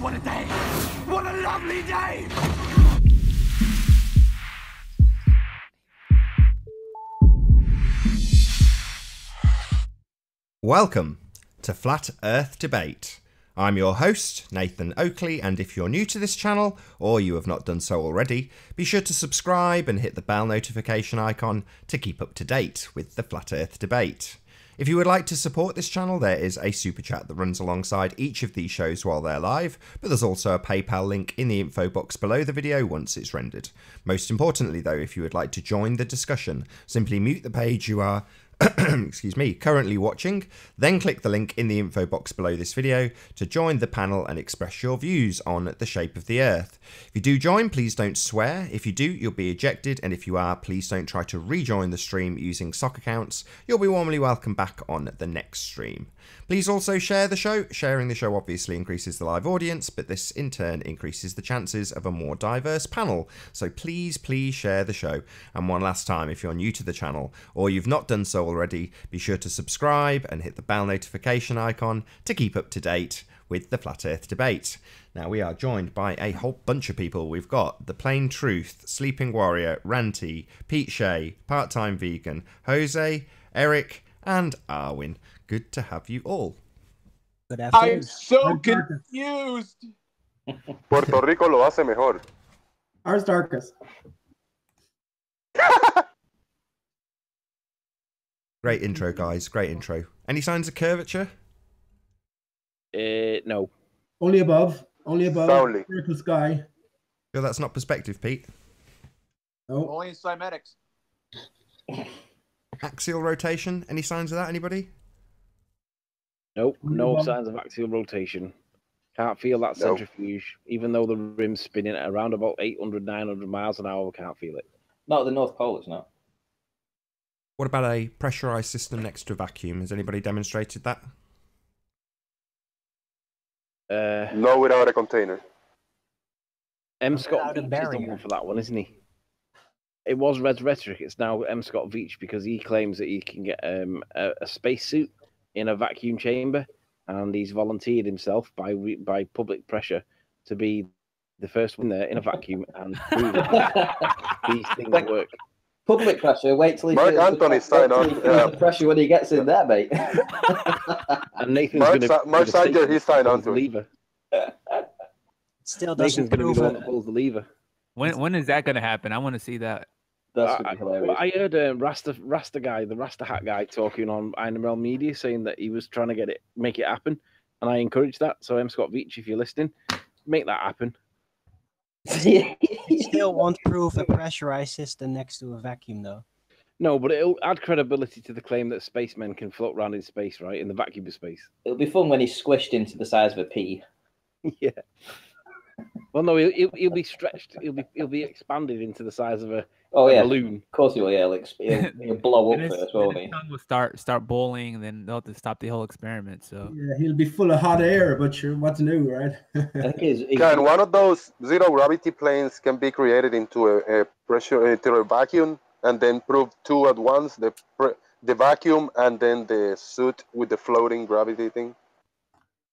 what a day! What a lovely day! Welcome to Flat Earth Debate. I'm your host, Nathan Oakley, and if you're new to this channel, or you have not done so already, be sure to subscribe and hit the bell notification icon to keep up to date with the Flat Earth Debate. If you would like to support this channel, there is a super chat that runs alongside each of these shows while they're live, but there's also a PayPal link in the info box below the video once it's rendered. Most importantly though, if you would like to join the discussion, simply mute the page you are excuse me, currently watching, then click the link in the info box below this video to join the panel and express your views on the shape of the Earth. If you do join, please don't swear. If you do, you'll be ejected, and if you are, please don't try to rejoin the stream using sock accounts. You'll be warmly welcome back on the next stream. Please also share the show. Sharing the show obviously increases the live audience, but this in turn increases the chances of a more diverse panel. So please share the show. And one last time, if you're new to the channel or you've not done so already, be sure to subscribe and hit the bell notification icon to keep up to date with the Flat Earth Debate. Now we are joined by a whole bunch of people. We've got The Plain Truth, Sleeping Warrior, Ranty, Pete Shea, Part-Time Vegan, Jose, Eric, and Arwin. Good to have you all. Good afternoon. I'm so confused. Puerto Rico lo hace mejor. Ours darkest. Great intro, guys. Great intro. Any signs of curvature? No. Only above. Only above. Soundly. Vertical sky. Sure that's not perspective, Pete. No. Only in cymatics. Axial rotation? Any signs of that, anybody? Nope, no Well- signs of axial rotation. Can't feel that Nope. centrifuge. Even though the rim's spinning at around about 800, 900 miles an hour, we can't feel it. Not at the North Pole, it's not. What about a pressurized system next to a vacuum? Has anybody demonstrated that? No without a container. M. Without Scott a Veach is the barrier. one for that one, isn't he? It was Red's Rhetoric. It's now M. Scott Veach because he claims that he can get a spacesuit in a vacuum chamber, and he's volunteered himself by public pressure to be the first one there in a vacuum and prove that these things work. Public pressure, wait till he Mark feels Anthony wait signed till on, he feels yeah. the pressure when he gets in there, mate. And Nathan's going to Mark Sanger, he signed on to the it. lever. Still Nathan's doesn't going to be prove the one it. that pulls the lever. When is that going to happen? I want to see that. That's gonna be hilarious. I heard Rasta guy, the Rasta hat guy, talking on INML Media, saying that he was trying to make it happen, and I encourage that. So M. Scott Veach, if you're listening, make that happen. It still won't prove a pressurized system next to a vacuum, though. No, but it'll add credibility to the claim that spacemen can float around in space, right? In the vacuum of space. It'll be fun when he's squished into the size of a pea. Yeah. Well, no, he'll be stretched. He'll be expanded into the size of a balloon. Of course he will. Yeah, he'll blow up Then his- first, then won't his he? tongue will start boiling, and then they'll have to stop the whole experiment. So Yeah, he'll be full of hot air, but sure, what's new, right? I think he's Can one of those zero gravity planes can be created into a pressure into a vacuum and then prove two at once, the vacuum and then the suit with the floating gravity thing?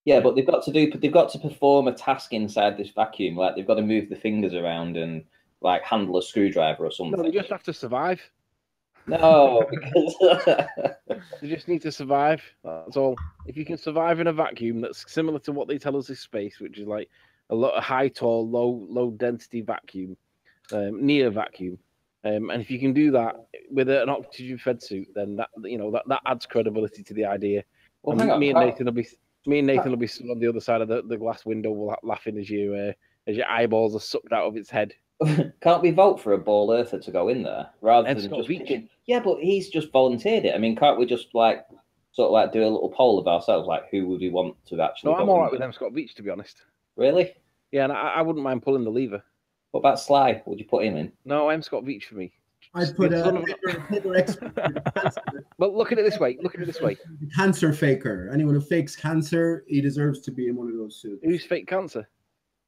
Yeah, but they've got to perform a task inside this vacuum. Like they've got to move the fingers around and like handle a screwdriver or something. No, they just have to survive. No, because They just need to survive. That's all. If you can survive in a vacuum that's similar to what they tell us is space, which is like a lot of high, tall, low density vacuum, near vacuum, and if you can do that with an oxygen fed suit, then that adds credibility to the idea. Well, And hang on, me and how- Nathan will be stood on the other side of the glass window, laughing as your eyeballs are sucked out of its head. can't we vote for a ball earther to go in there rather And than Scott just Veach. picking? Yeah, but he's just volunteered it. I mean, can't we just do a little poll of ourselves, like who would we want to actually? No, I'm go all in right with there? M. Scott Veach, to be honest. Really? Yeah, and I wouldn't mind pulling the lever. What about Sly? Would you put him in? No, M. Scott Veach for me. I'd put Son a of a- paper expert, But look at it this way. cancer faker. Anyone who fakes cancer, he deserves to be in one of those suits. Who's fake cancer?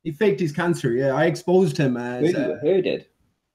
He faked his cancer. Yeah, I exposed him as. Who did?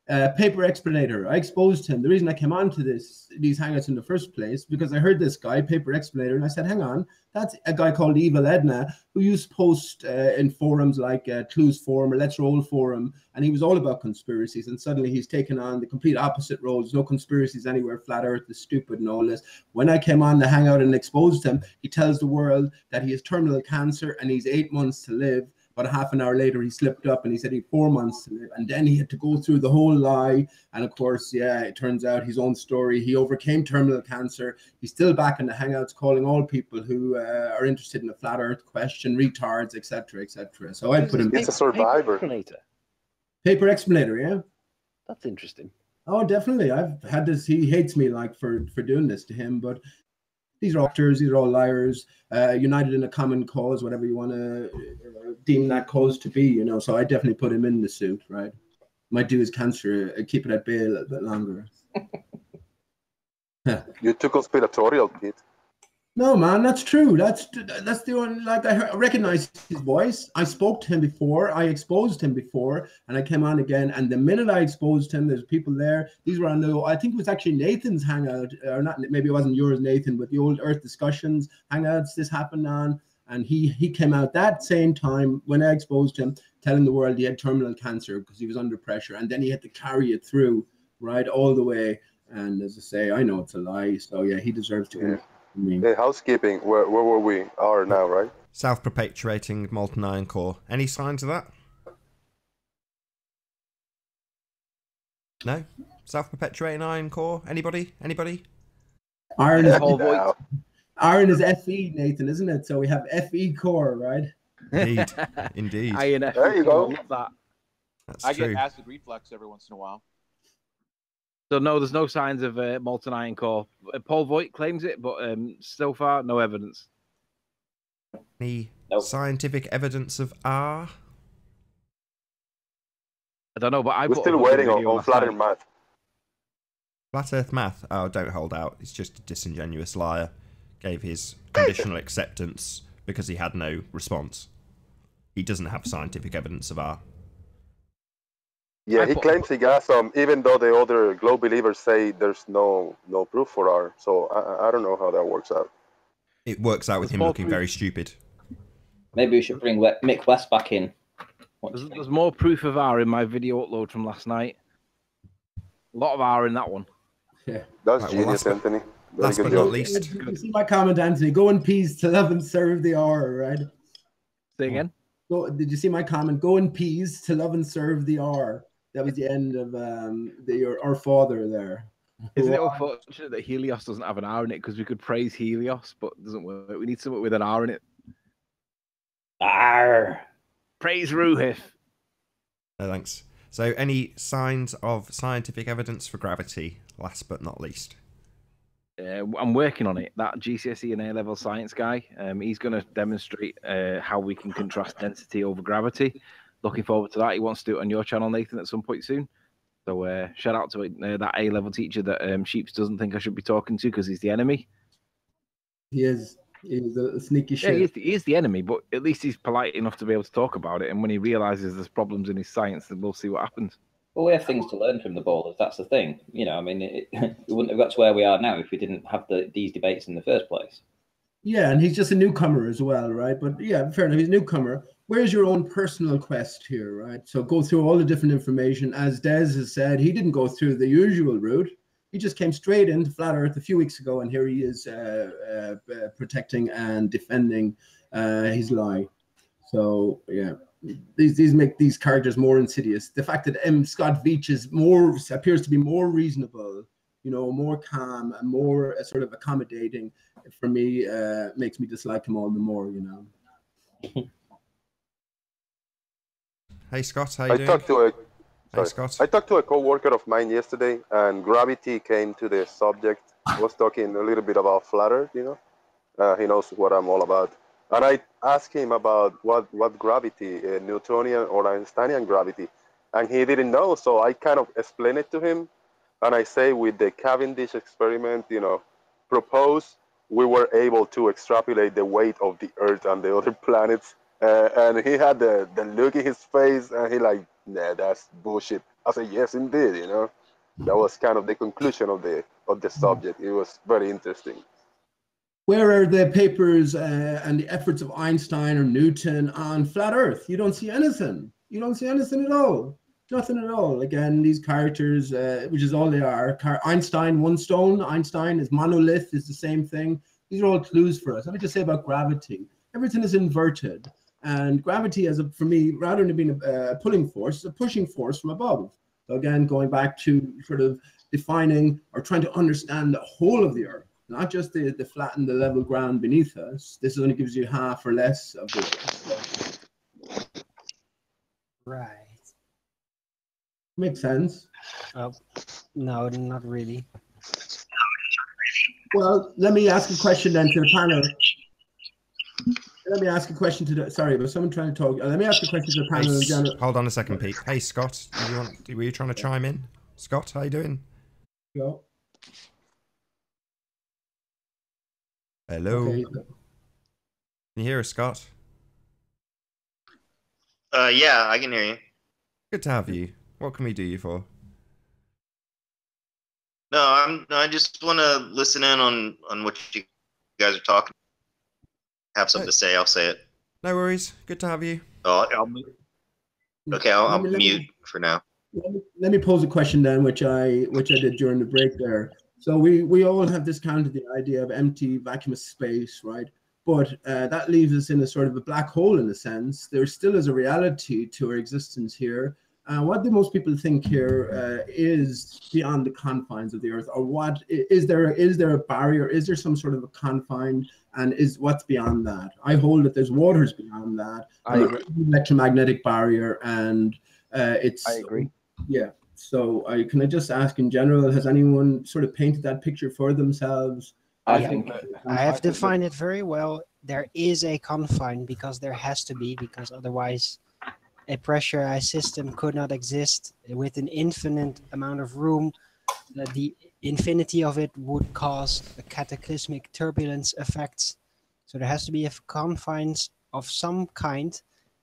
Paper Explanator. I exposed him. The reason I came on to these hangouts in the first place, because I heard this guy, Paper Explanator, and I said, hang on, that's a guy called Evil Edna, who used to post in forums like Clues Forum or Let's Roll Forum, and he was all about conspiracies, and suddenly he's taken on the complete opposite role. There's no conspiracies anywhere, flat earth is stupid and all this. When I came on the hangout and exposed him, he tells the world that he has terminal cancer and he's 8 months to live. About a half an hour later, he slipped up and he said he had 4 months to live. And then he had to go through the whole lie. And of course, yeah, it turns out his own story. He overcame terminal cancer. He's still back in the hangouts calling all people who are interested in the flat earth question, retards, etc., etc. So I put him. He's a survivor. Paper Explanator, yeah. That's interesting. Oh, definitely. I've had this. He hates me like for doing this to him, but these are actors, these are all liars, united in a common cause, whatever you want to deem that cause to be, you know. So I definitely put him in the suit, right? Might do his cancer, keep it at bay a little bit longer. You're too conspiratorial, Pete. No, man, that's true. That's the only, like, I recognized his voice. I spoke to him before. I exposed him before, and I came on again. And the minute I exposed him, there's people there. These were on the, I think it was actually Nathan's hangout, or not, maybe it wasn't yours, Nathan, but the old Earth Discussions hangouts this happened on. And he came out that same time when I exposed him, telling the world he had terminal cancer because he was under pressure. And then he had to carry it through, right, all the way. And as I say, I know it's a lie. So, yeah, he deserves to win. Hey, housekeeping, where were we? Are now, right? Self-perpetuating molten iron core. Any signs of that? No? Self-perpetuating iron core? Anybody? Anybody? Iron is FE, Nathan, isn't it? So we have FE core, right? Indeed. Indeed. Iron FE There you go. I love that. That's I true. get acid reflux every once in a while. So no, there's no signs of molten iron core. Paul Voigt claims it, but so far, no evidence. Any Nope. scientific evidence of R? I don't know, but We're still waiting on flat earth math. Flat Earth math? Oh, don't hold out. He's just a disingenuous liar. Gave his conditional acceptance because he had no response. He doesn't have scientific evidence of R. Yeah, he claims he got some, even though the other globe believers say there's no proof for R. So I don't know how that works out. It works out with him looking very stupid. Maybe we should bring Mick West back in. There's more proof of R in my video upload from last night. A lot of R in that one. Yeah. That's Right, well, genius, Anthony. Very Last good but not job. least, Did you see my comment, Anthony? Go in peace to love and serve the R, right? Say again? Did you see my comment? Go in peace to love and serve the R. That was the end of our father there. Isn't it unfortunate that Helios doesn't have an R in it? Because we could praise Helios, but it doesn't work. We need something with an R in it. Arr. Praise Ruhif. no thanks. So, any signs of scientific evidence for gravity? Last but not least. I'm working on it. That GCSE and A-level science guy, he's going to demonstrate how we can contrast density over gravity. Looking forward to that. He wants to do it on your channel, Nathan, at some point soon. So shout out to that A-level teacher that Sheeps doesn't think I should be talking to because he's the enemy. He is a sneaky Yeah, shit. he is the enemy, but at least he's polite enough to be able to talk about it. And when he realizes there's problems in his science, then we'll see what happens. Well, we have things to learn from the bowlers. That's the thing. You know, I mean, we wouldn't have got to where we are now if we didn't have these debates in the first place. Yeah, and he's just a newcomer as well, right? But yeah, fair enough. He's a newcomer. Where's your own personal quest here, right? So go through all the different information. As Des has said, he didn't go through the usual route. He just came straight into Flat Earth a few weeks ago, and here he is protecting and defending his lie. So yeah, these make these characters more insidious. The fact that M. Scott Veach is appears to be more reasonable, you know, more calm and more sort of accommodating, for me, makes me dislike him all the more, you know. Hey Scott, how you doing? Scott. I talked to a co-worker of mine yesterday, and gravity came to the subject. I was talking a little bit about flat Earth, you know. He knows what I'm all about. And I asked him about what gravity, Newtonian or Einsteinian gravity, and he didn't know. So I kind of explained it to him, and I say with the Cavendish experiment, you know, propose we were able to extrapolate the weight of the Earth and the other planets, and he had the look in his face, and he like nah, that's bullshit. I said, yes, indeed. You know, that was kind of the conclusion of the subject. It was very interesting. Where are the papers and the efforts of Einstein or Newton on flat Earth? You don't see anything. You don't see anything at all. Nothing at all. Again, these characters, which is all they are. Einstein, one stone. Einstein is monolith, is the same thing. These are all clues for us. Let me just say about gravity. Everything is inverted. And gravity, for me, rather than being a pulling force, is a pushing force from above. So again, going back to sort of defining or trying to understand the whole of the Earth, not just the flat and the level ground beneath us. This only gives you half or less of the. Right. Makes sense. No, not really. Well, let me ask a question then to the panel. Let me ask a question to the. Sorry, but someone trying to talk. Let me ask a question to the panel in general. Hold on a second, Pete. Hey, Scott, were you trying to chime in? Scott, how you doing? Go. Hello. Okay. Can you hear us, Scott? Yeah, I can hear you. Good to have you. What can we do you for? No, I just want to listen in on what you guys are talking. Have something to say, I'll say it. No worries. Good to have you. Oh, I'll mute for now. Let me pose a question then, which I did during the break there. So we all have discounted the idea of empty vacuumous space, right? But that leaves us in a sort of a black hole in a sense. There still is a reality to our existence here. What do most people think here is beyond the confines of the Earth, or what is there? Is there a barrier? Is there some sort of a confine? And is what's beyond that? I hold that there's waters beyond that. I agree. Electromagnetic barrier, and it's. I agree. Yeah. So can I just ask in general, has anyone sort of painted that picture for themselves? I have defined it very well. There is a confine because there has to be, because otherwise a pressurized system could not exist with an infinite amount of room. The infinity of it would cause a cataclysmic turbulence effects. So there has to be a confines of some kind,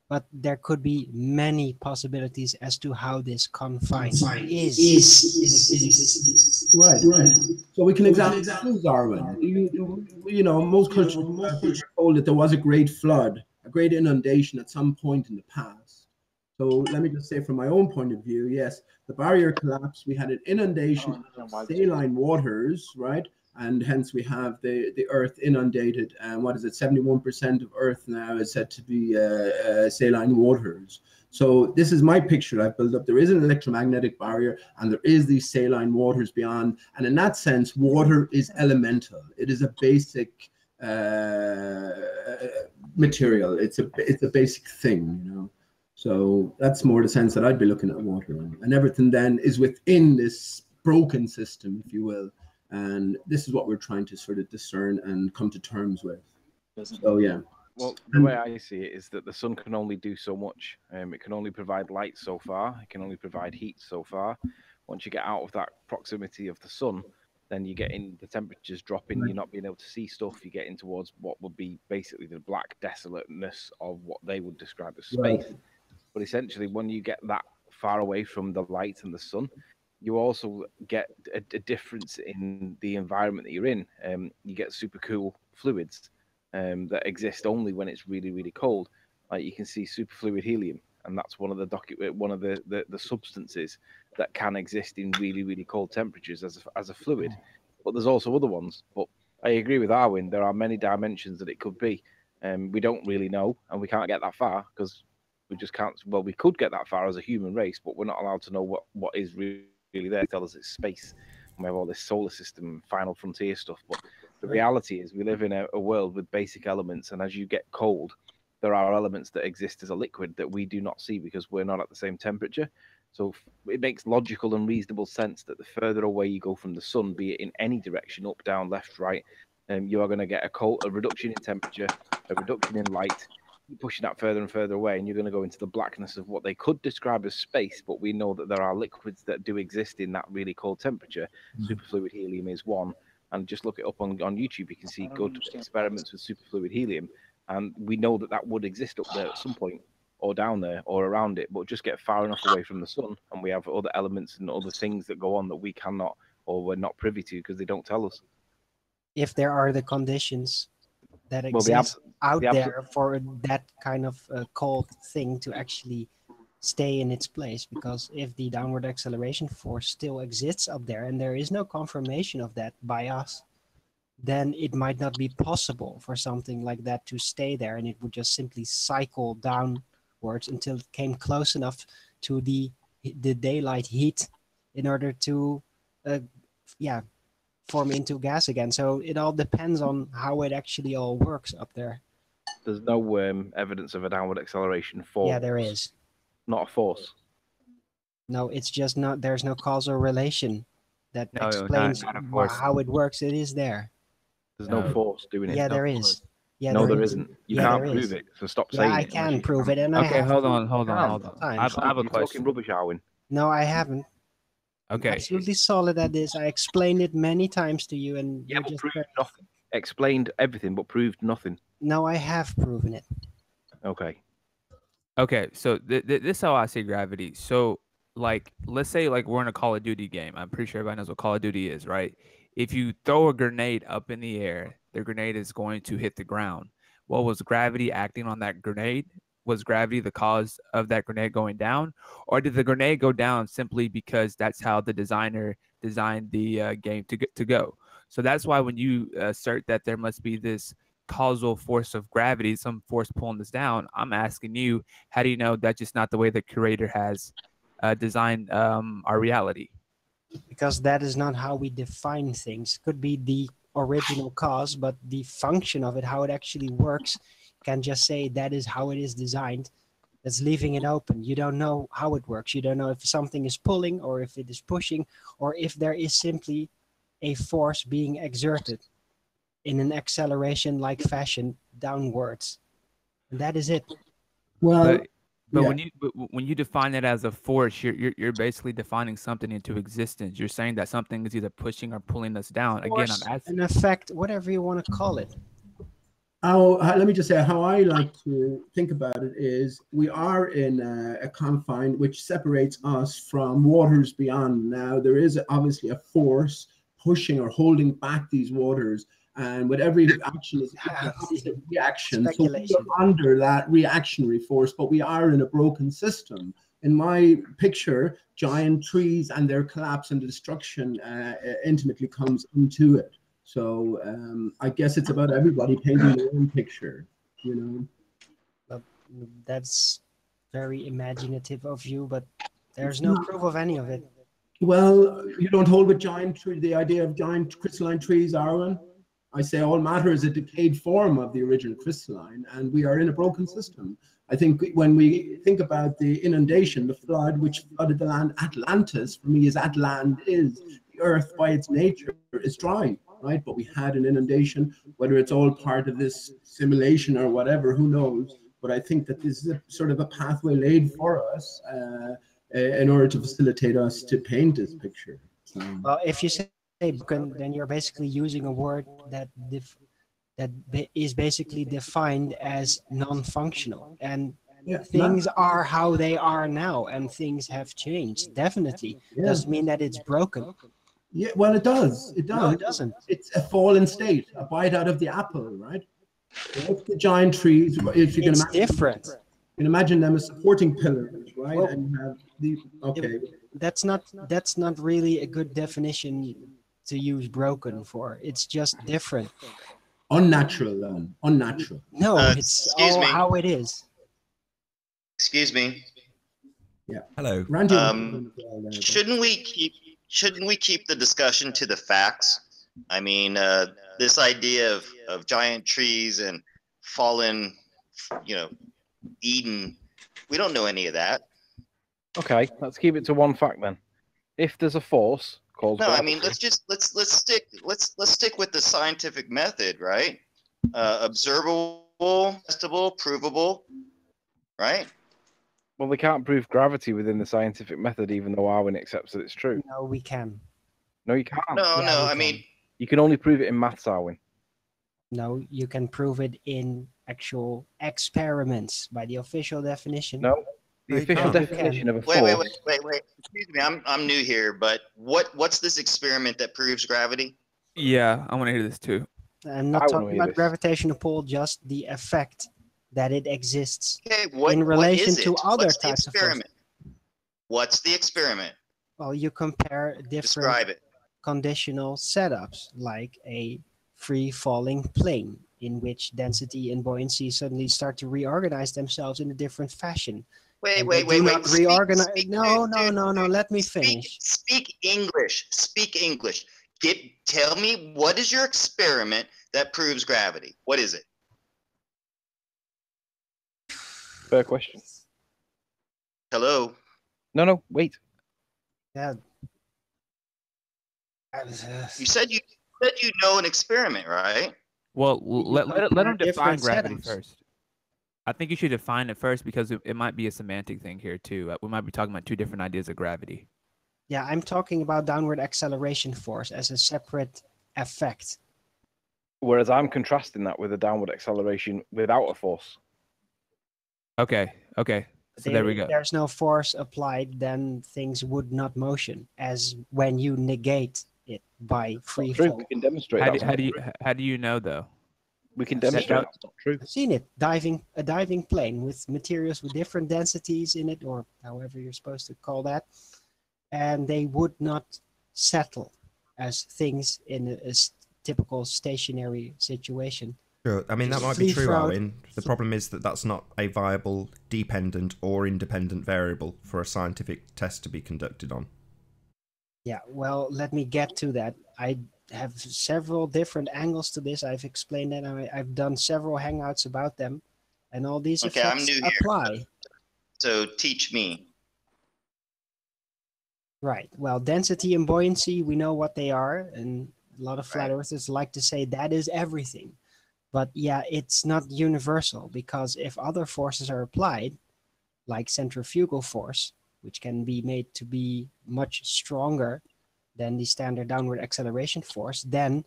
but there could be many possibilities as to how this confine is in existence. Right. So we can examine Darwin. You know, most cultures are told that there was a great flood, a great inundation at some point in the past. So let me just say from my own point of view, yes, the barrier collapsed. We had an inundation of saline waters, right? And hence we have the Earth inundated. And what is it? 71% of Earth now is said to be saline waters. So this is my picture I've built up. There is an electromagnetic barrier and there is these saline waters beyond. And in that sense, water is elemental. It is a basic material. It's a basic thing, you know. So that's more the sense that I'd be looking at water. And everything then is within this broken system, if you will. And this is what we're trying to sort of discern and come to terms with. So, yeah. Well, the way I see it is that the sun can only do so much. It can only provide light so far. It can only provide heat so far. Once you get out of that proximity of the sun, then you get in the temperatures dropping. You're not being able to see stuff. You're getting towards what would be basically the black desolateness of what they would describe as space. Right. But essentially, when you get that far away from the light and the sun, you also get a difference in the environment that you're in. You get super cool fluids that exist only when it's really, really cold. Like you can see superfluid helium, and that's one of the substances that can exist in really, really cold temperatures as a fluid. But there's also other ones. But I agree with Arwin. There are many dimensions that it could be. We don't really know, and we can't get that far because we just can't. Well, we could get that far as a human race, but we're not allowed to know what is really there. Tell us it's space. We have all this solar system, final frontier stuff. But the reality is we live in a world with basic elements, and as you get cold, there are elements that exist as a liquid that we do not see because we're not at the same temperature. So it makes logical and reasonable sense that the further away you go from the sun, be it in any direction, up, down, left, right, you are going to get a reduction in temperature, a reduction in light, pushing that further and further away, and you're going to go into the blackness of what they could describe as space, but we know that there are liquids that do exist in that really cold temperature. Superfluid helium is one, and just look it up on YouTube. You can see good experiments with superfluid helium, and we know that would exist up there at some point. or down there or around it, but just get far enough away from the sun, and we have other elements and other things that go on that we cannot or we're not privy to because they don't tell us. If there are the conditions that Well, exist out there for that kind of cold thing to actually stay in its place, because if the downward acceleration force still exists up there and there is no confirmation of that by us, then it might not be possible for something like that to stay there, and it would just simply cycle downwards until it came close enough to the daylight heat in order to form into gas again. So it all depends on how it actually all works up there. There's no evidence of a downward acceleration force. Yeah, there is. Not a force. No, it's just not. There's no causal relation that No, explains not a force. how it works. It is there. There's no force doing it. Yeah, there is. Yeah, no, there isn't. You can't prove it. So stop saying it. I can prove it, and okay, I have hold on. I have a You're question. talking rubbish, Arwin. No, I haven't. Okay. Absolutely solid at this. I explained it many times to you, and Yeah, you but just proved nothing. Explained everything, but proved nothing. No, I have proven it. Okay. Okay, so this is how I see gravity. So, like, let's say like we're in a Call of Duty game. I'm pretty sure everybody knows what Call of Duty is, right? If you throw a grenade up in the air, the grenade is going to hit the ground. What was gravity acting on that grenade? Was gravity the cause of that grenade going down? Or did the grenade go down simply because that's how the designer designed the game to go? So that's why when you assert that there must be this causal force of gravity, some force pulling this down, I'm asking you, how do you know that's just not the way the curator has designed our reality? Because that is not how we define things. Could be the original cause, but the function of it, how it actually works, can just say that is how it is designed. That's leaving it open. You don't know how it works. You don't know if something is pulling or if it is pushing, or if there is simply a force being exerted in an acceleration-like fashion downwards. And that is it. Well, but when you define it as a force, you're basically defining something into existence. You're saying that something is either pushing or pulling us down. Again, I'm asking. An effect, whatever you want to call it. Let me just say how I like to think about it is we are in a confine which separates us from waters beyond. Now, there is obviously a force pushing or holding back these waters, and with every action is a reaction. So we're under that reactionary force, but we are in a broken system. In my picture, giant trees and their collapse and destruction intimately comes into it. So I guess it's about everybody painting their own picture, you know. But that's very imaginative of you, but there's no proof of any of it. Well, you don't hold with the idea of giant crystalline trees, Arwen. I say all matter is a decayed form of the original crystalline, and we are in a broken system. I think when we think about the inundation, the flood, which flooded the land, Atlantis, for me, is Atland is. The earth, by its nature, is dry. Right, but we had an inundation. Whether it's all part of this simulation or whatever, who knows? But I think that this is sort of a pathway laid for us in order to facilitate us to paint this picture. So. Well, if you say broken, then you're basically using a word that is basically defined as non-functional, and things are how they are now, and things have changed. Definitely doesn't mean that it's broken. Yeah, well, it does. It does. No, it doesn't. It's a fallen state, a bite out of the apple, right? Like the giant trees, if you can imagine, different. You can imagine them as supporting pillars, right? Well, and you have the That's not really a good definition to use broken for. It's just different. Unnatural, then. Unnatural. No, it's all how it is. Excuse me. Yeah. Hello. Shouldn't we keep the discussion to the facts? I mean, this idea of giant trees and fallen, Eden, we don't know any of that. Okay, let's keep it to one fact then. If there's a force called gravity, I mean, let's stick with the scientific method, right? Observable, testable, provable, right? Well, they can't prove gravity within the scientific method, even though Arwen accepts that it's true. No, we can. No, you can't. No, I mean, you can only prove it in maths, Arwen. No, you can prove it in actual experiments by the official definition. No, the They official can't. definition of a Wait, wait, force. wait. Excuse me, I'm new here, but what's this experiment that proves gravity? Yeah, I want to hear this too. I'm not I wanna talking hear about this. gravitational pull, just the effect that it exists Okay, in relation what is to it? other What's the types of forces. experiment? What's the experiment? Well, you compare different Describe it. conditional setups, like a free falling plane, in which density and buoyancy suddenly start to reorganize themselves in a different fashion. Wait, And wait, they do wait, not wait. reorganize. Speak, No, no, dude, no, no. dude, Let me finish. Speak English. Speak English. Tell me, what is your experiment that proves gravity? What is it? Fair question. Hello? No, wait. Yeah. You said you know an experiment, right? Well, You let compare him define different gravity setups. first. I think you should define it first because it might be a semantic thing here too. We might be talking about two different ideas of gravity. Yeah, I'm talking about downward acceleration force as a separate effect. Whereas I'm contrasting that with a downward acceleration without a force. Okay, okay. So there we go. If there's no force applied, then things would not motion, as when you negate it by free True. fall. We can demonstrate How that. do you know though? We can I've seen demonstrate it. that's not true. I've seen it, a diving plane with materials with different densities in it, or however you're supposed to call that, and they would not settle as things in a typical stationary situation. Sure. I mean, that Just might be free true, float. Owen. The problem is that that's not a viable dependent or independent variable for a scientific test to be conducted on. Yeah, well, let me get to that. I have several different angles to this. I've explained that. I've done several hangouts about them, and all these Okay, I'm effects new here. apply. So teach me. Right. Well, density and buoyancy, we know what they are, and a lot of flat earthers like to say that is everything. But yeah, it's not universal, because if other forces are applied, like centrifugal force, which can be made to be much stronger than the standard downward acceleration force, then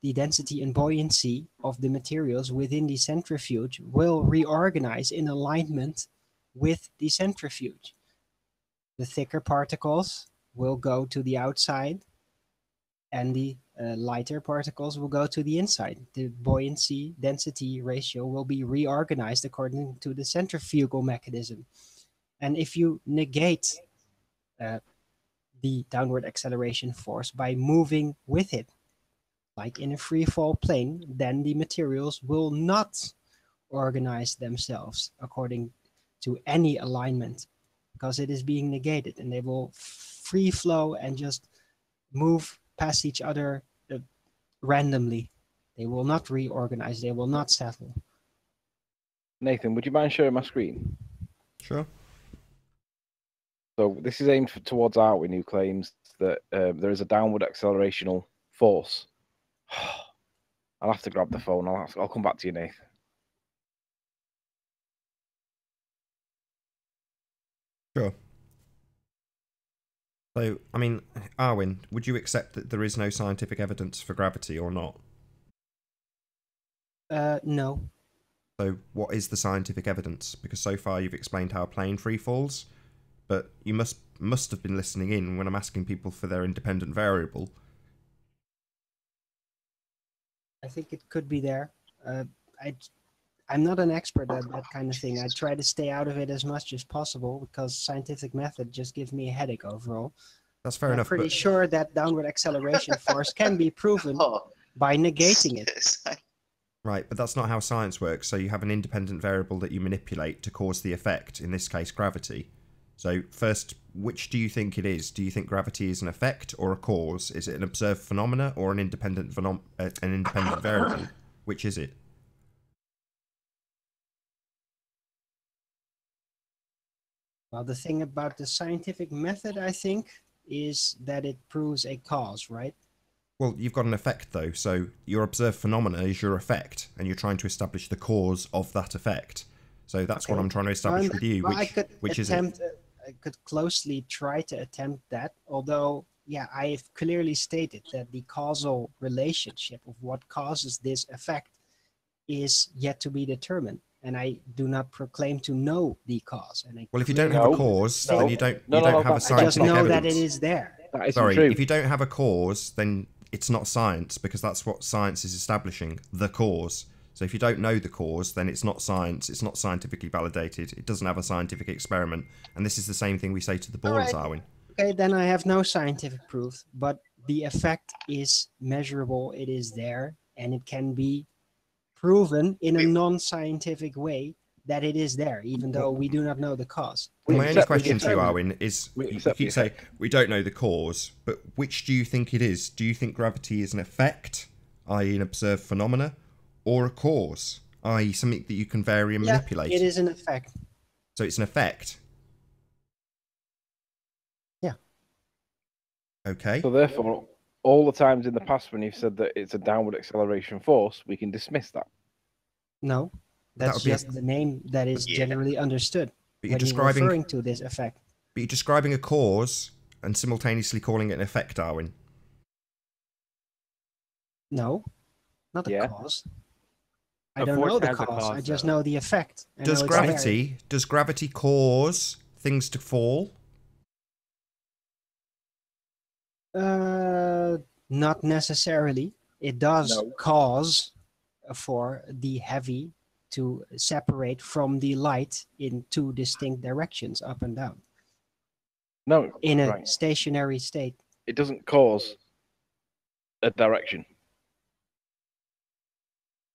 the density and buoyancy of the materials within the centrifuge will reorganize in alignment with the centrifuge. The thicker particles will go to the outside, and the lighter particles will go to the inside. The buoyancy density ratio will be reorganized according to the centrifugal mechanism. And if you negate the downward acceleration force by moving with it, like in a free fall plane, then the materials will not organize themselves according to any alignment, because it is being negated, and they will free flow and just move past each other randomly. They will not reorganize, they will not settle. Nathan, would you mind sharing my screen? Sure. So this is aimed towards Arwin, who claims that there is a downward accelerational force. I'll have to grab the phone. I'll come back to you, Nathan. Sure. So, I mean, Arwin, would you accept that there is no scientific evidence for gravity or not? No. So, what is the scientific evidence? Because so far you've explained how a plane free falls, but you must have been listening in when I'm asking people for their independent variable. I think it could be there. I'm not an expert at that kind of thing. I try to stay out of it as much as possible, because scientific method just gives me a headache overall. That's fair enough. I'm pretty but sure that downward acceleration force can be proven by negating it. Right, but that's not how science works. So you have an independent variable that you manipulate to cause the effect, in this case gravity. So first, which do you think it is? Do you think gravity is an effect or a cause? Is it an observed phenomena or an independent variable? Which is it? Well, the thing about the scientific method, I think, is that it proves a cause, right? Well, you've got an effect, though. So your observed phenomena is your effect, and you're trying to establish the cause of that effect. So that's what I'm trying to establish with you. Well, which is it? I could closely try to attempt that, although, yeah, I've clearly stated that the causal relationship of what causes this effect is yet to be determined, and I do not proclaim to know the cause. And Well, if you don't have a cause, then you don't have a I just scientific know evidence. that it is there. That isn't Sorry, true. if you don't have a cause, then it's not science, because that's what science is establishing, the cause. So if you don't know the cause, then it's not science, it's not scientifically validated, it doesn't have a scientific experiment. And this is the same thing we say to the balls, Arwin. Okay, then I have no scientific proof, but the effect is measurable, it is there, and it can be proven in a non-scientific way that it is there, even though we do not know the cause. My only question to you, Arwin, is you keep saying we don't know the cause, but which do you think it is? Do you think gravity is an effect, i.e. an observed phenomena, or a cause, i.e. something that you can vary and manipulate? It is an effect. So it's an effect? Yeah. Okay. So therefore, all the times in the past when you've said that it's a downward acceleration force, we can dismiss that. No, that's just the name that is generally understood But you're when describing, you're referring to this effect. But you're describing a cause and simultaneously calling it an effect, Darwin. No, not a cause. I don't know the cause. I just know the effect. Does gravity cause things to fall? Not necessarily. It does cause for the heavy to separate from the light in two distinct directions, up and down. No. In a stationary state. It doesn't cause a direction.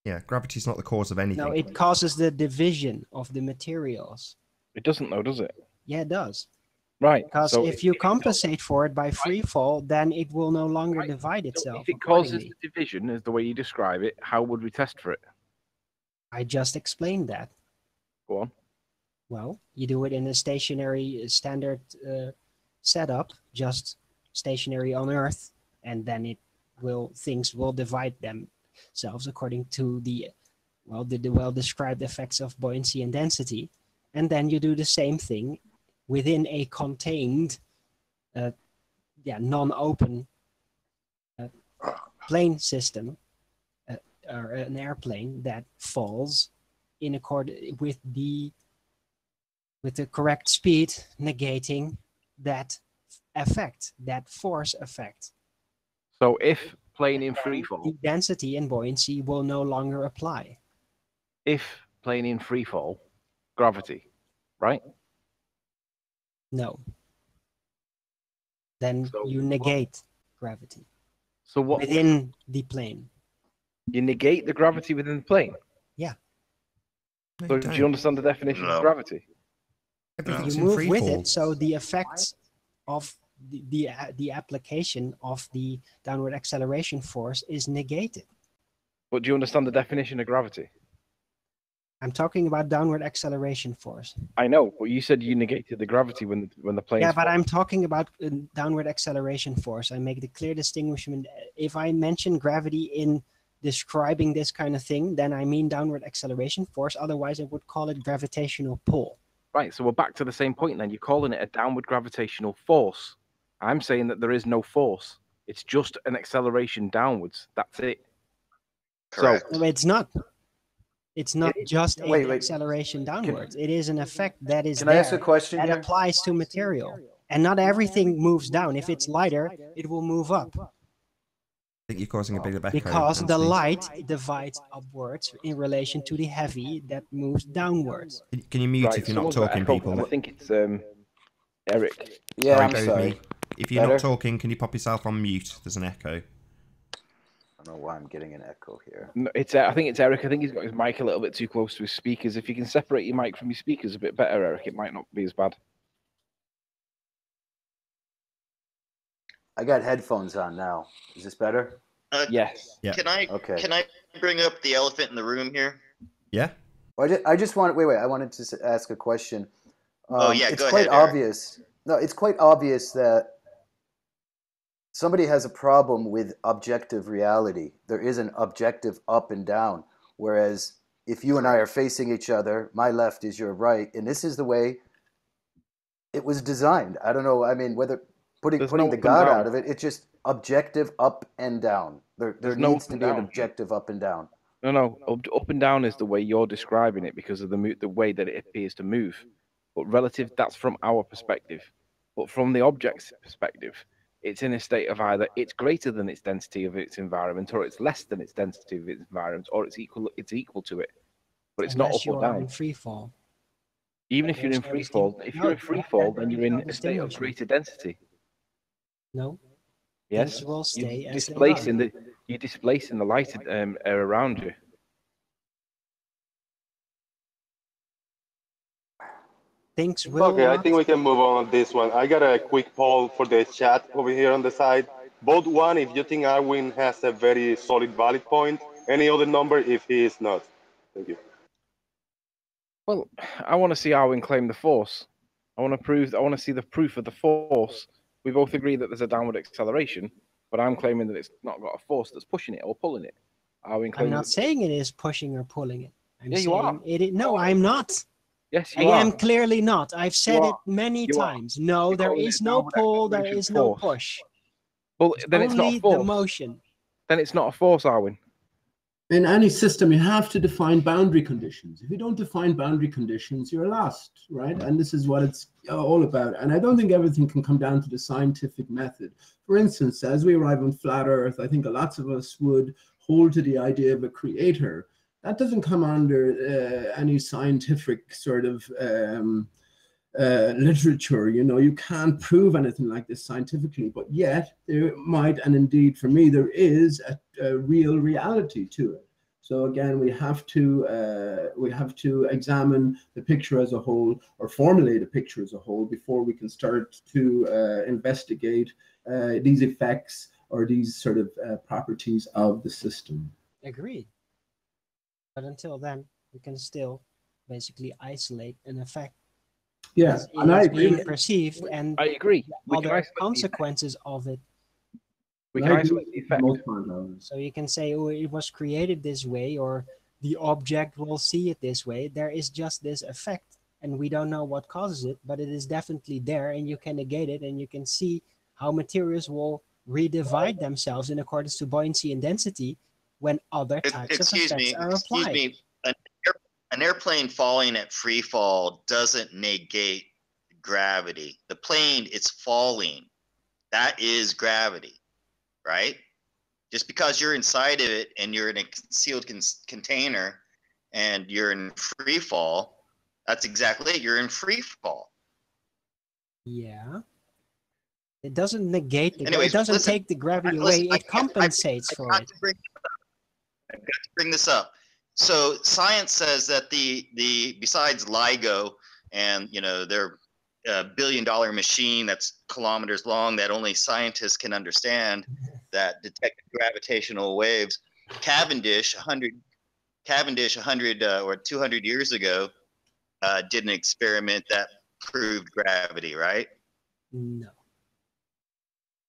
Yeah, gravity's not the cause of anything. No, it causes the division of the materials. It doesn't though, does it? Yeah, it does. Right. Because so if you compensate for it by free fall, then it will no longer divide itself. If it causes the division, as the way you describe it, how would we test for it? I just explained that. Go on. Well, you do it in a stationary standard setup, just stationary on Earth, and then things will divide themselves according to the well-described effects of buoyancy and density. And then you do the same thing within a contained, non-open plane system, or an airplane that falls in accord with the correct speed, negating that effect, that force effect. So if plane in free fall, the density and buoyancy will no longer apply. If plane in free fall, gravity, right? No. Then you negate gravity. So what within the plane? You negate the gravity within the plane. Yeah. So do you understand the definition of gravity? You move with it, so the effects of the application of the downward acceleration force is negated. But do you understand the definition of gravity? I'm talking about downward acceleration force. I know, but you said you negated the gravity when the plane. Yeah, but I'm talking about downward acceleration force. I make the clear distinction. If I mention gravity in describing this kind of thing, then I mean downward acceleration force. Otherwise, I would call it gravitational pull. Right, so we're back to the same point then. You're calling it a downward gravitational force. I'm saying that there is no force. It's just an acceleration downwards. That's it. Correct. So, no, it's not. It's not just an acceleration downwards. It is an effect that is Can I ask a question that here? applies to material. And not everything moves down. If it's lighter, it will move up. I think you're causing a bit of echo. Because the Anthony. light divides upwards in relation to the heavy that moves downwards. Can you mute if you're not talking, people? I think it's Eric. Yeah, Sorry, I'm go with sorry. me. If you're Better? not talking, can you pop yourself on mute? There's an echo. I don't know why I'm getting an echo here. No, it's I think it's Eric. I think he's got his mic a little bit too close to his speakers. If you can separate your mic from your speakers a bit better, Eric, it might not be as bad. I got headphones on now. Is this better? Yes. Yeah. Can I Okay. can I bring up the elephant in the room here? Yeah? I just want wait. I wanted to ask a question. Yeah, it's go quite ahead, Eric. obvious. No, it's quite obvious that somebody has a problem with objective reality. There is an objective up and down. Whereas if you and I are facing each other, my left is your right, and this is the way it was designed. I don't know. I mean, whether putting no the up and God down. out of it, it's just objective up and down. There There's no needs up to and be an down. objective up and down. No. Up and down is the way you're describing it because of the way that it appears to move. But relative, that's from our perspective. But from the object's perspective, it's in a state of either it's greater than its density of its environment, or it's less than its density of its environment, or it's equal to it. But it's not Unless up you or are down. in free fall. Even if you're in There's no free fall, if you're in free fall, then you're in a state of greater density. No. Yes, Things will stay you're as they are. displacing the light air around you. Things will Okay, I not. think we can move on this one. I got a quick poll for the chat over here on the side. Vote 1 if you think Arwin has a very solid valid point. Any other number if he is not. Thank you. Well, I want to see Arwen claim the force. I want to see the proof of the force. We both agree that there's a downward acceleration, but I'm claiming that it's not got a force that's pushing it or pulling it. I'm not saying it is pushing or pulling it. I'm Yeah, you saying are. it is. No, I'm not. Yes, I you am are. clearly not. I've said You it are. many You are. times. No, You're there calling is it no downward pull. There acceleration is no force. push. Well, It's then it's not only a force. the motion. Then it's not a force, Arwen. In any system, you have to define boundary conditions. If you don't define boundary conditions, you're lost, right? And this is what it's all about. And I don't think everything can come down to the scientific method. For instance, as we arrive on flat Earth, I think lots of us would hold to the idea of a creator. That doesn't come under any scientific sort of literature. You know, you can't prove anything like this scientifically, but yet there might, and indeed for me, there is a real reality to it. So again, we have to examine the picture as a whole, or formulate a picture as a whole, before we can start to investigate these effects or these sort of properties of the system. Agreed. But until then, we can still basically isolate an effect. Yeah, as and I is agree. being perceived, and I agree. We can other isolate the consequences of it. We can isolate the effect. So you can say, oh, it was created this way, or the object will see it this way. There is just this effect, and we don't know what causes it, but it is definitely there, and you can negate it, and you can see how materials will redivide themselves in accordance to buoyancy and density when other types of effects are applied. Excuse me. An airplane falling at free fall doesn't negate gravity. The plane is falling. That is gravity, right? Just because you're inside of it and you're in a concealed container and you're in free fall, that's exactly it. You're in free fall. Yeah. It doesn't negate the Anyways, it doesn't listen, take the gravity listen, away. It compensates for it. I've got to bring this up. So science says that the besides LIGO and their billion-dollar machine that's kilometers long that only scientists can understand that detect gravitational waves, Cavendish 100 or 200 years ago did an experiment that proved gravity, right? No.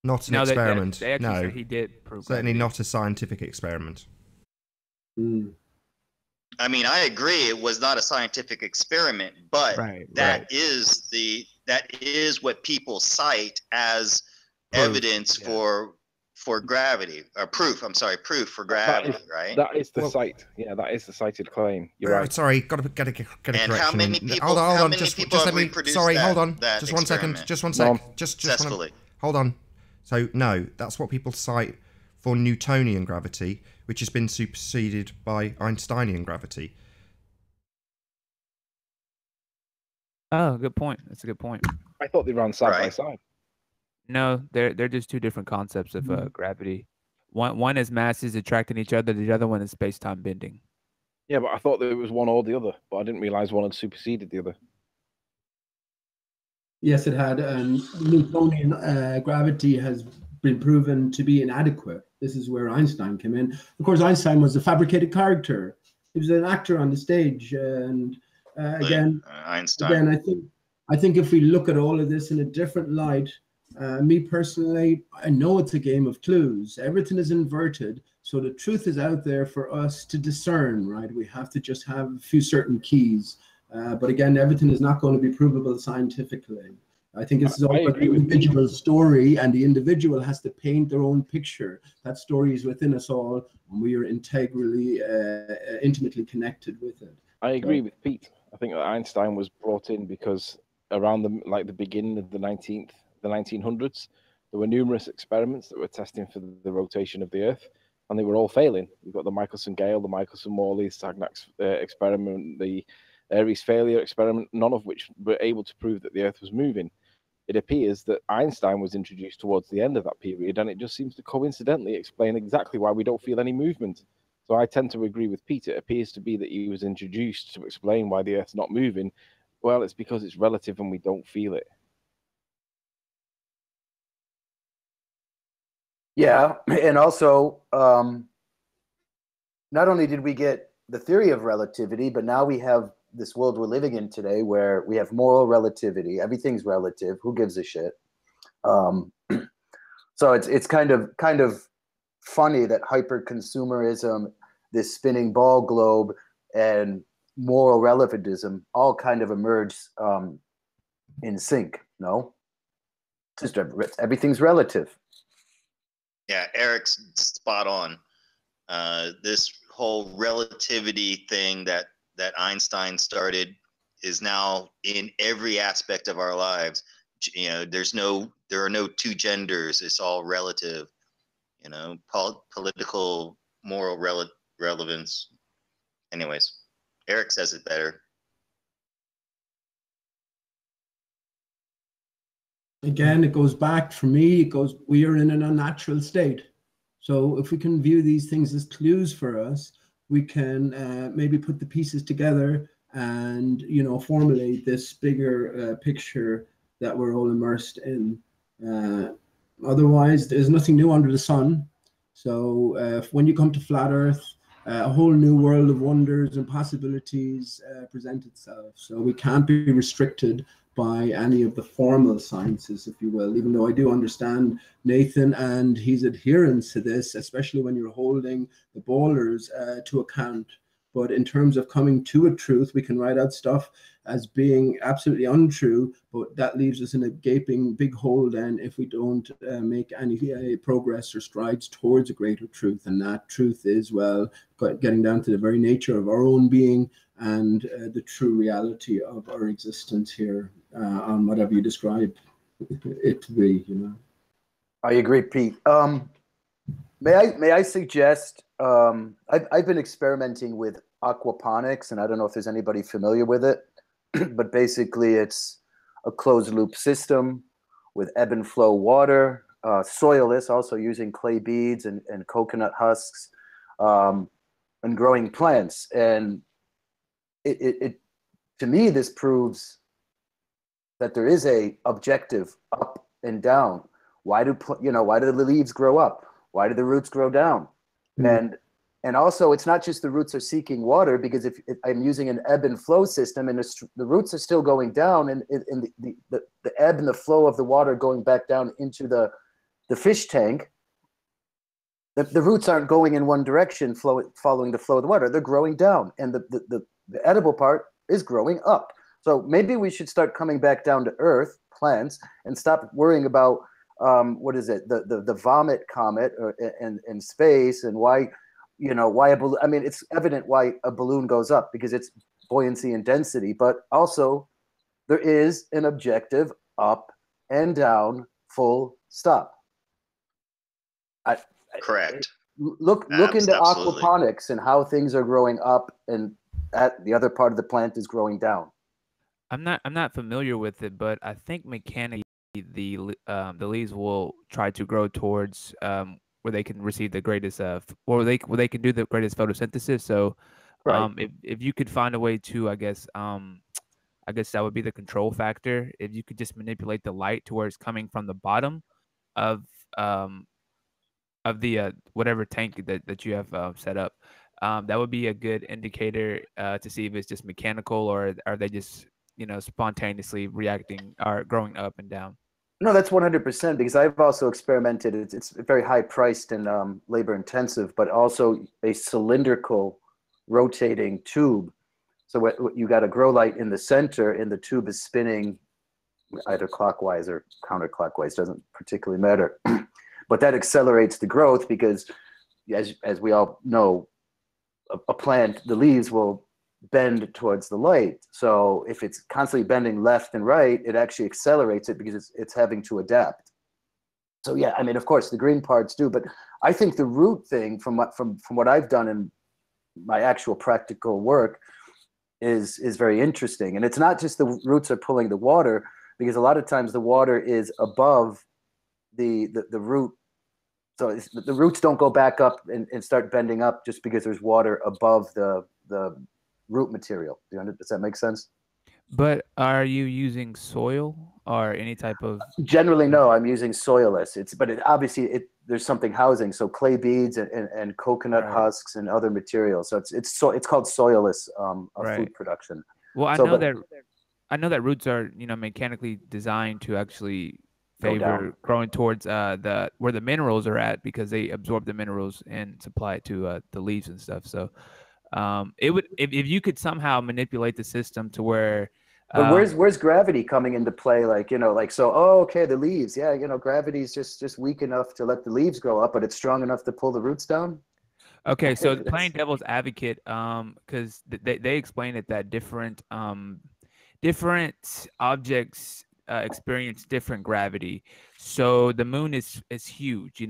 Not an experiment. They actually no, said he did prove certainly gravity. not a scientific experiment. I mean, I agree it was not a scientific experiment, but that is what people cite as evidence for gravity, or proof. I'm sorry, proof for gravity, right? That is the site. Yeah, that is the cited claim. You're right. Sorry, got to get a correction. How many people? Hold on. How many Just people let have me. reproduced Sorry, that, hold on. that Just 1 second. experiment? Just 1 sec. Just Successfully. Hold on. So no, that's what people cite for Newtonian gravity, which has been superseded by Einsteinian gravity. Oh, good point. That's a good point. I thought they ran side by side. No, they're just two different concepts of gravity. One is masses attracting each other. The other one is space-time bending. Yeah, but I thought that it was one or the other, but I didn't realize one had superseded the other. Yes, it had. Newtonian gravity has been proven to be inadequate. This is where Einstein came in. Of course, Einstein was a fabricated character. He was an actor on the stage, and again, I think if we look at all of this in a different light, me personally, I know it's a game of clues. Everything is inverted, so the truth is out there for us to discern, right? We have to just have a few certain keys. But again, everything is not going to be provable scientifically. I think it's all I about the agree with individual story, and the individual has to paint their own picture. That story is within us all, and we are integrally, intimately connected with it. I agree with Pete. I think that Einstein was brought in because around the beginning of the 1900s, there were numerous experiments that were testing for the rotation of the Earth, and they were all failing. You've got the Michelson-Gale, the Michelson-Morley, Sagnac's experiment, the Aries failure experiment, none of which were able to prove that the Earth was moving. It appears that Einstein was introduced towards the end of that period, and it just seems to coincidentally explain exactly why we don't feel any movement. So I tend to agree with Peter. It appears to be that he was introduced to explain why the Earth's not moving. Well, it's because it's relative and we don't feel it. Yeah, and also, not only did we get the theory of relativity, but now we have this world we're living in today where we have moral relativity. Everything's relative. Who gives a shit? So it's kind of funny that hyper consumerism, this spinning ball globe, and moral relativism all kind of emerge in sync. No, just everything's relative. Yeah, Eric's spot on. This whole relativity thing that Einstein started is now in every aspect of our lives. You know, there are no two genders. It's all relative. You know, political, moral relevance. Anyways, Eric says it better. Again, it goes back for me. It goes, we are in an unnatural state. So if we can view these things as clues for us, we can maybe put the pieces together and, you know, formulate this bigger picture that we're all immersed in. Otherwise, there's nothing new under the sun. So when you come to flat Earth, a whole new world of wonders and possibilities present itself. So we can't be restricted by any of the formal sciences, if you will, even though I do understand Nathan and his adherence to this, especially when you're holding the bowlers to account. But in terms of coming to a truth, we can write out stuff as being absolutely untrue, but that leaves us in a gaping big hole then if we don't make any progress or strides towards a greater truth. And that truth is, well, getting down to the very nature of our own being and the true reality of our existence here on whatever you describe it to be, you know. I agree, Pete. May I suggest? I've been experimenting with aquaponics, and I don't know if there's anybody familiar with it, but basically it's a closed loop system with ebb and flow water, soilless, also using clay beads and coconut husks, and growing plants. And it to me, this proves that there is a objective up and down. Why do the leaves grow up? Why do the roots grow down? And also, it's not just the roots are seeking water, because if I'm using an ebb and flow system and the roots are still going down, and the ebb and the flow of the water going back down into the fish tank, the roots aren't going in one direction, following the flow of the water. They're growing down, and the edible part is growing up. So maybe we should start coming back down to earth, plants, and stop worrying about what is it, the vomit comet in space, and why a balloon. I mean, it's evident why a balloon goes up, because it's buoyancy and density, but also there is an objective up and down, full stop. Correct. Look into Absolutely. aquaponics and how things are growing up, and the other part of the plant is growing down. I'm not familiar with it, but I think mechanically the leaves will try to grow towards where they can receive the greatest or where they can do the greatest photosynthesis. So Right. if you could find a way to, I guess that would be the control factor. If you could just manipulate the light to where it's coming from the bottom of the whatever tank that you have set up, that would be a good indicator to see if it's just mechanical, or are they just spontaneously reacting or growing up and down. No, that's 100%, because I've also experimented. It's very high priced and labor intensive, but also a cylindrical rotating tube. So what you got a grow light in the center, and the tube is spinning, either clockwise or counterclockwise, doesn't particularly matter. But that accelerates the growth because, as we all know, a plant, the leaves will bend towards the light. So if it's constantly bending left and right, it actually accelerates it because it's having to adapt. So yeah, I mean, of course, the green parts do, but I think the root thing, from what I've done in my actual practical work, is very interesting. And it's not just the roots are pulling the water, because a lot of times the water is above the root. So the roots don't go back up and start bending up just because there's water above the root material. Does that make sense? But are you using soil or any type of? Generally, no. I'm using soilless. Obviously there's something housing, so clay beads and coconut husks and other materials. So it's called soilless food production. Well, I know that roots are mechanically designed to actually favor growing towards where the minerals are at, because they absorb the minerals and supply it to the leaves and stuff. So it would, if you could somehow manipulate the system to where. But where's gravity coming into play? Okay, the leaves, gravity's just weak enough to let the leaves grow up, but it's strong enough to pull the roots down. Okay, so playing devil's advocate, because they explain it that different objects experience different gravity. So the moon is huge,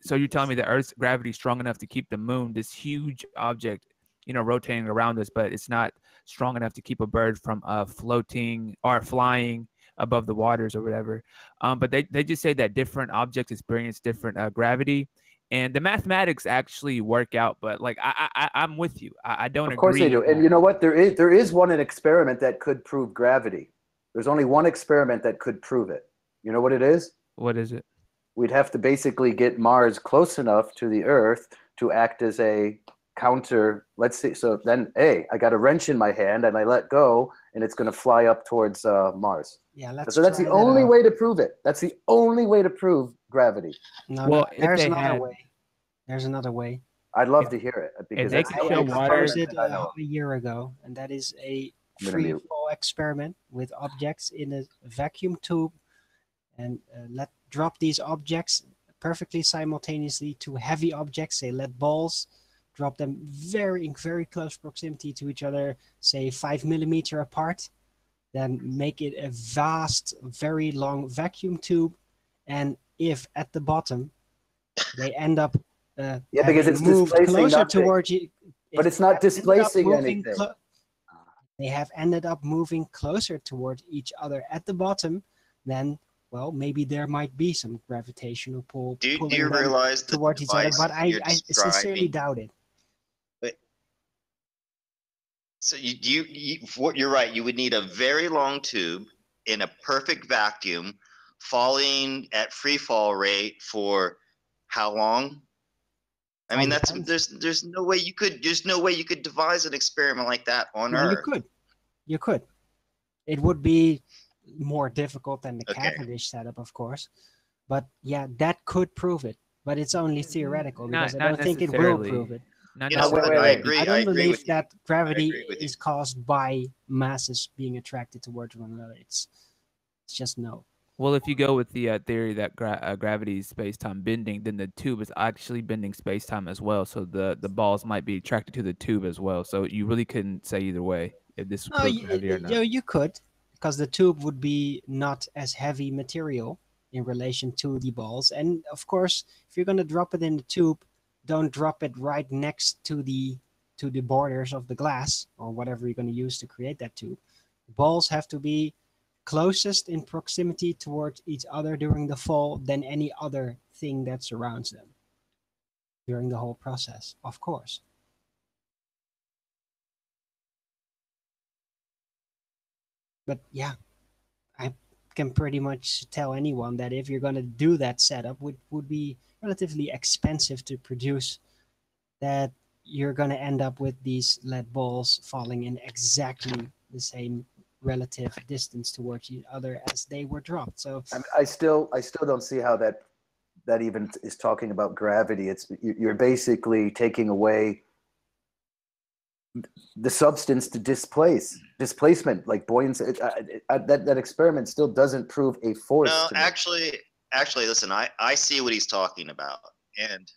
so you're telling me the Earth's gravity is strong enough to keep the moon, this huge object, rotating around us, but it's not strong enough to keep a bird from floating or flying above the waters or whatever. But they just say that different objects experience different gravity, and the mathematics actually work out. But like I'm with you. I don't agree. Of course they do. And you know what? There is an experiment that could prove gravity. There's only one experiment that could prove it. You know what it is? What is it? We'd have to basically get Mars close enough to the Earth to act as a counter. Let's see. So then, I got a wrench in my hand and I let go, and it's going to fly up towards Mars. Yeah, so that's the only way to prove it. That's the only way to prove gravity. No, there's another way. There's another way. I'd love to hear it, because I proposed it a year ago, and that is a free fall experiment with objects in a vacuum tube, and drop these objects perfectly simultaneously to heavy objects, say lead balls, drop them in very close proximity to each other, say 5 millimeter apart, then make it a vast, very long vacuum tube, and if at the bottom they end up because it's moved closer nothing. towards you, but it's not displacing anything. They have ended up moving closer towards each other at the bottom, then maybe there might be some gravitational pull. Do you realize towards each other? But I sincerely doubt it. So you're right. You would need a very long tube in a perfect vacuum, falling at free fall rate for how long? I mean, there's no way you could devise an experiment like that on Earth. You could. It would be more difficult than the Cavendish setup, of course, but yeah, that could prove it. But it's only theoretical, because I don't think it will prove it. I agree. I don't believe that gravity is caused by masses being attracted towards one another. It's just no. Well, if you go with the theory that gravity is space-time bending, then the tube is actually bending space-time as well. So the balls might be attracted to the tube as well. So you really couldn't say either way if this was gravity or not. You could, because the tube would be not as heavy material in relation to the balls. And of course, if you're going to drop it in the tube, don't drop it right next to the borders of the glass or whatever you're going to use to create that tube. The balls have to be closest in proximity towards each other during the fall than any other thing that surrounds them during the whole process, of course. But yeah, I can pretty much tell anyone that if you're going to do that setup, would be relatively expensive to produce, that you're going to end up with these lead balls falling in exactly the same relative distance towards each other as they were dropped. So I still don't see how that even is talking about gravity. You're basically taking away the substance to displacement, like buoyancy. That experiment still doesn't prove a force. No, to me. actually, listen. I see what he's talking about, and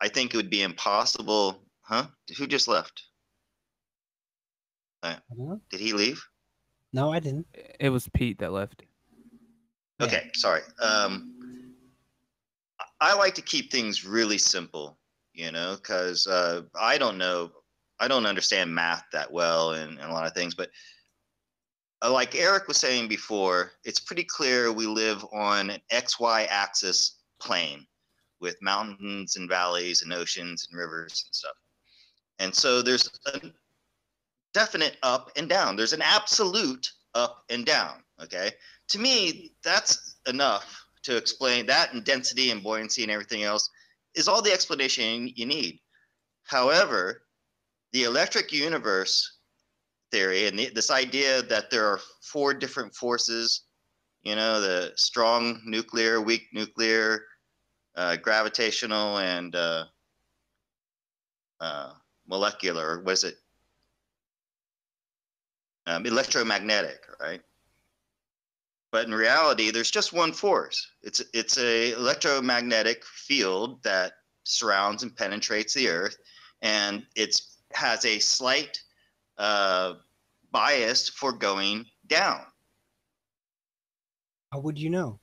I think it would be impossible. Huh? Who just left? Did he leave? No, I didn't. It was Pete that left. Okay, sorry. I like to keep things really simple, because I don't understand math that well and a lot of things, but like Eric was saying before, it's pretty clear we live on an XY axis plane with mountains and valleys and oceans and rivers and stuff. And so there's a definite up and down. There's an absolute up and down, okay? To me, that's enough to explain that, and density and buoyancy and everything else is all the explanation you need. However, the electric universe theory and this idea that there are 4 different forces, the strong nuclear, weak nuclear, gravitational, and molecular, or was it electromagnetic, right? But in reality, there's just one force. It's a electromagnetic field that surrounds and penetrates the Earth, and it has a slight bias for going down. How would you know?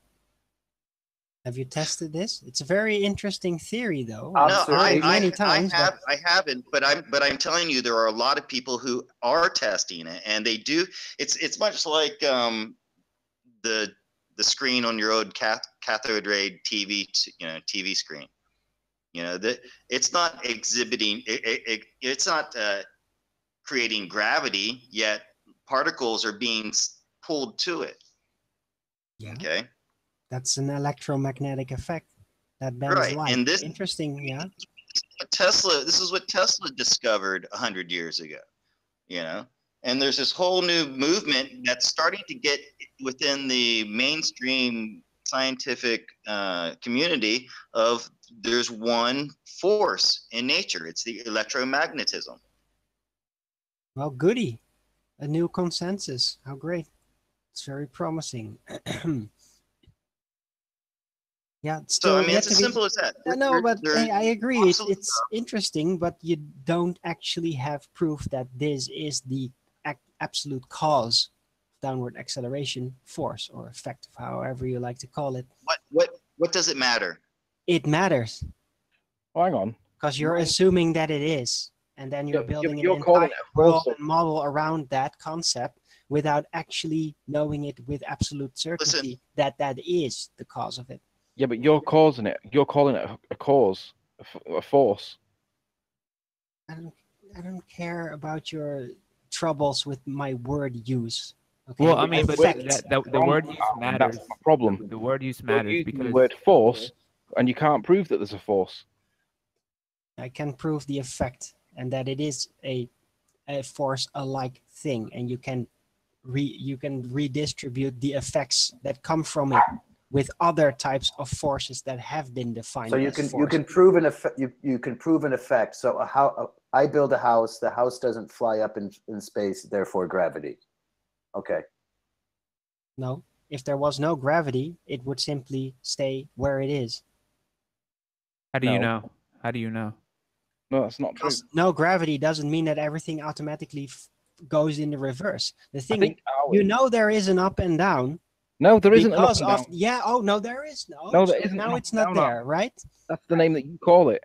Have you tested this? It's a very interesting theory, though. No, many times. I haven't, but I'm telling you, there are a lot of people who are testing it, and they do. It's much like the screen on your old cathode ray TV, TV screen. That it's not exhibiting. It's not creating gravity, yet particles are being pulled to it. Yeah. Okay. That's an electromagnetic effect that bends right. light. And this interesting, yeah. This is what Tesla discovered 100 years ago, and there's this whole new movement that's starting to get within the mainstream scientific community of there's one force in nature. It's the electromagnetism. Well, goody. A new consensus. How great. It's very promising. Yeah, so I mean, it's as simple as that. No, but hey, I agree. It's interesting, but you don't actually have proof that this is the absolute cause of downward acceleration, force, or effect, however you like to call it. What does it matter? It matters. Oh, hang on. Because you're assuming that it is, and then you're building an entire model around that concept without actually knowing it with absolute certainty that is the cause of it. Yeah, but you're causing it. You're calling it a cause, a force. I don't care about your troubles with my word use. Okay? Well, I mean, but the word use matters. That's my problem. The word use matters because the word force, and you can't prove that there's a force. I can prove the effect, and that it is a force-alike thing, and you can redistribute the effects that come from it with other types of forces that have been defined. So you can prove an effect. You can prove an effect. So I build a house. The house doesn't fly up in space. Therefore, gravity. Okay. No, if there was no gravity, it would simply stay where it is. How do you know? How do you know? No, that's not true. No gravity doesn't mean that everything automatically goes in the reverse. The thing, there is an up and down. No, there isn't. Because of oh no, there is no. No, there isn't. Now it's not there, right? That's the name that you call it.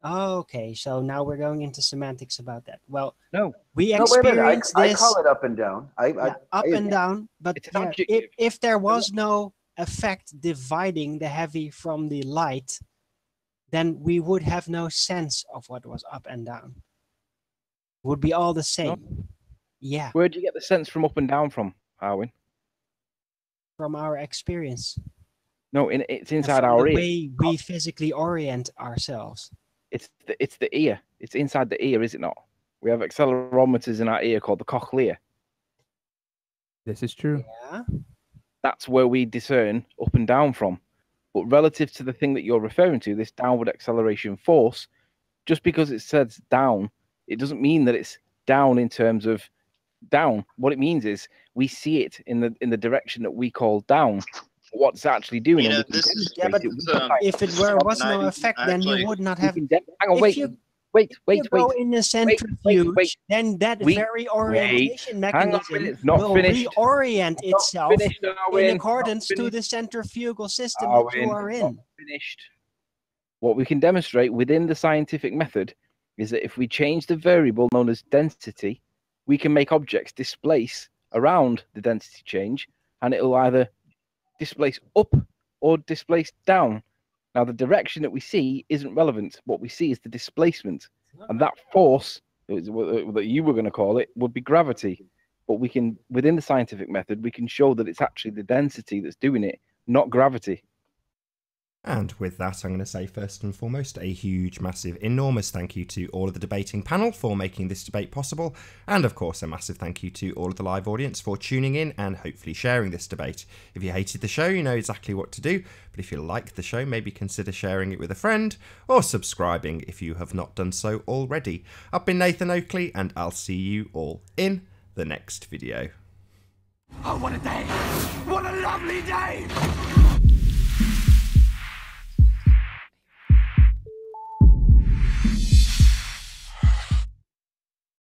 Okay, so now we're going into semantics about that. Well, no, we experience this. I call it up and down. Up and down, but if there was no effect dividing the heavy from the light, then we would have no sense of what was up and down. It would be all the same. No. Yeah. Where do you get the sense from up and down from, Arwin? From our experience. No, it's inside our ear. The way we physically orient ourselves. It's the ear. It's inside the ear, is it not? We have accelerometers in our ear called the cochlea. This is true. Yeah. That's where we discern up and down from. But relative to the thing that you're referring to, this downward acceleration force, just because it says down, it doesn't mean that it's down in terms of down. What it means is we see it in the direction that we call down. What's actually doing You know, it? this is Yeah, but if it was no effect, then you would not have. Hang on, If wait. you go in the centrifuge, then that very orientation mechanism will reorient itself in accordance to the centrifugal system that you are in. Finished. What we can demonstrate within the scientific method is that if we change the variable known as density, we can make objects displace around the density change, and it will either displace up or displace down. Now, the direction that we see isn't relevant. What we see is the displacement, and that force that you were going to call it would be gravity. But we can, within the scientific method, we can show that it's actually the density that's doing it, not gravity. And with that, I'm going to say first and foremost a huge, massive, enormous thank you to all of the debating panel for making this debate possible, and of course a massive thank you to all of the live audience for tuning in and hopefully sharing this debate. If you hated the show, you know exactly what to do, but if you liked the show, maybe consider sharing it with a friend or subscribing if you have not done so already. I've been Nathan Oakley, and I'll see you all in the next video. Oh, what a day! What a lovely day!